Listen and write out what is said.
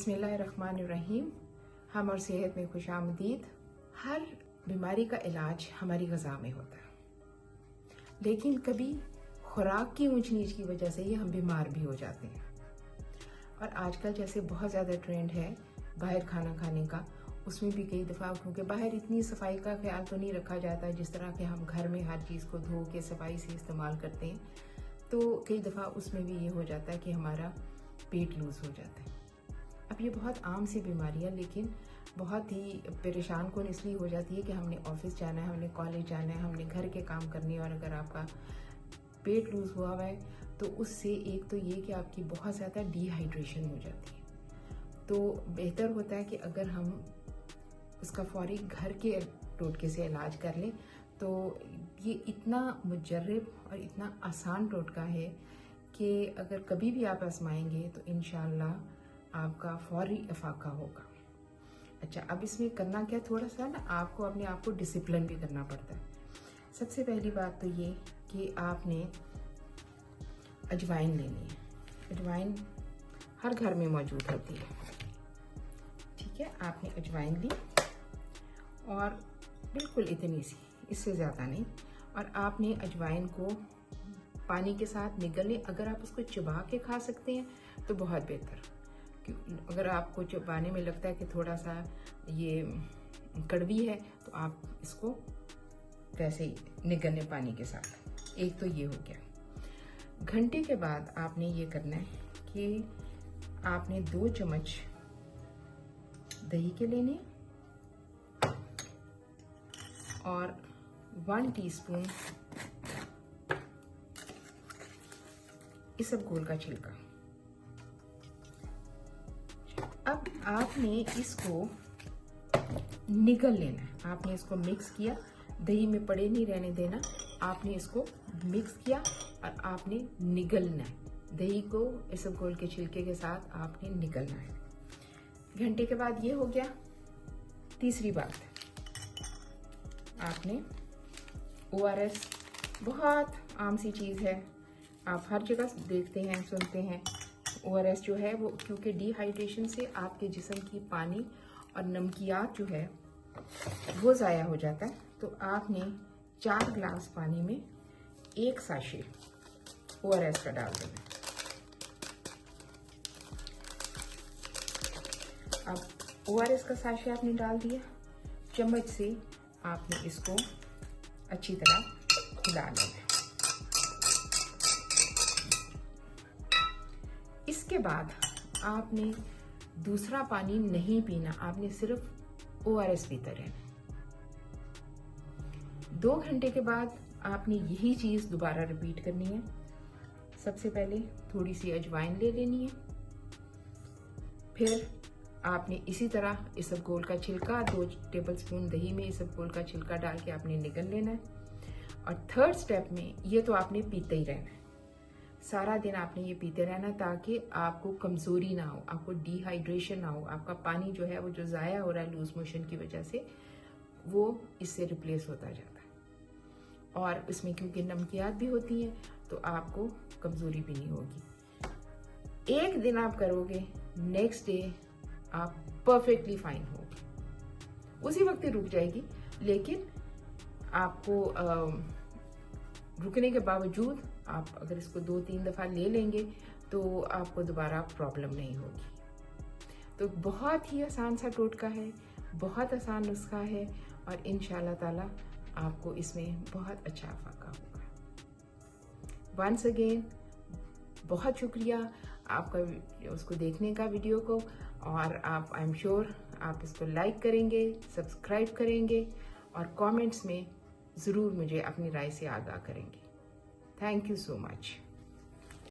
बिस्मिल्लाहिर्रहमानिर्रहीम। हम और सेहत में खुशामदीद। हर बीमारी का इलाज हमारी ग़िज़ा में होता है, लेकिन कभी खुराक की ऊंच नीच की वजह से ही हम बीमार भी हो जाते हैं। और आजकल जैसे बहुत ज़्यादा ट्रेंड है बाहर खाना खाने का, उसमें भी कई दफ़ा क्योंकि बाहर इतनी सफाई का ख्याल तो नहीं रखा जाता जिस तरह के हम घर में हर चीज़ को धो के सफाई से इस्तेमाल करते हैं, तो कई दफ़ा उसमें भी ये हो जाता है कि हमारा पेट लूज़ हो जाता है। अब ये बहुत आम सी बीमारी है, लेकिन बहुत ही परेशान कौन इसलिए हो जाती है कि हमने ऑफिस जाना है, हमने कॉलेज जाना है, हमने घर के काम करने हैं, और अगर आपका पेट लूज़ हुआ है तो उससे एक तो ये कि आपकी बहुत ज़्यादा डिहाइड्रेशन हो जाती है। तो बेहतर होता है कि अगर हम उसका फौरी घर के टोटके से इलाज कर लें। तो ये इतना मुजर्रब और इतना आसान टोटका है कि अगर कभी भी आप आजमाएंगे तो इंशाअल्लाह आपका फौरी इफाका होगा। अच्छा, अब इसमें करना क्या, थोड़ा सा ना आपको अपने आप को डिसिप्लिन भी करना पड़ता है। सबसे पहली बात तो ये कि आपने अजवाइन लेनी है। अजवाइन हर घर में मौजूद होती है, ठीक है। आपने अजवाइन ली और बिल्कुल इतनी सी, इससे ज़्यादा नहीं, और आपने अजवाइन को पानी के साथ निगल लें। अगर आप उसको चबा के खा सकते हैं तो बहुत बेहतर। अगर आपको चबाने में लगता है कि थोड़ा सा ये कड़वी है तो आप इसको वैसे ही निगलने पानी के साथ। एक तो ये हो गया। घंटे के बाद आपने ये करना है कि आपने 2 चम्मच दही के लेने और 1 टीस्पून इसबगोल का छिलका। अब आपने इसको निगल लेना है। आपने इसको मिक्स किया, दही में पड़े नहीं रहने देना। आपने इसको मिक्स किया और आपने निगलना है। दही को इसबगोल के छिलके के साथ आपने निगलना है। घंटे के बाद ये हो गया। तीसरी बात, आपने ORS, बहुत आम सी चीज़ है, आप हर जगह देखते हैं सुनते हैं। ORS जो है वो क्योंकि डिहाइड्रेशन से आपके जिस्म की पानी और नमकियात जो है वो ज़ाया हो जाता है। तो आपने 4 गिलास पानी में 1 साशे ORS का डाल देना। अब ORS का साशे आपने डाल दिया, चम्मच से आपने इसको अच्छी तरह हिला लेना है। इसके बाद आपने दूसरा पानी नहीं पीना, आपने सिर्फ ORS पीते रहना। 2 घंटे के बाद आपने यही चीज़ दोबारा रिपीट करनी है। सबसे पहले थोड़ी सी अजवाइन ले लेनी है, फिर आपने इसी तरह इसबगोल का छिलका 2 टेबलस्पून दही में इसबगोल का छिलका डाल के आपने निगल लेना है। और थर्ड स्टेप में ये तो आपने पीते ही रहना है, सारा दिन आपने ये पीते रहना, ताकि आपको कमज़ोरी ना हो, आपको डिहाइड्रेशन ना हो। आपका पानी जो है वो जो ज़ाया हो रहा है लूज मोशन की वजह से, वो इससे रिप्लेस होता जाता है। और इसमें क्योंकि नमकियात भी होती हैं तो आपको कमज़ोरी भी नहीं होगी। एक दिन आप करोगे, नेक्स्ट डे आप परफेक्टली फाइन होगे। उसी वक्त ही रुक जाएगी, लेकिन आपको रुकने के बावजूद आप अगर इसको 2-3 दफ़ा ले लेंगे तो आपको दोबारा प्रॉब्लम नहीं होगी। तो बहुत ही आसान सा टोटका है, बहुत आसान नुस्खा है, और इंशाअल्लाह ताला आपको इसमें बहुत अच्छा फायदा होगा। वंस अगेन बहुत शुक्रिया आपका उसको देखने का वीडियो को, और आप आई एम श्योर आप इसको लाइक करेंगे, सब्सक्राइब करेंगे और कमेंट्स में ज़रूर मुझे अपनी राय से आगाह करेंगे। Thank you so much.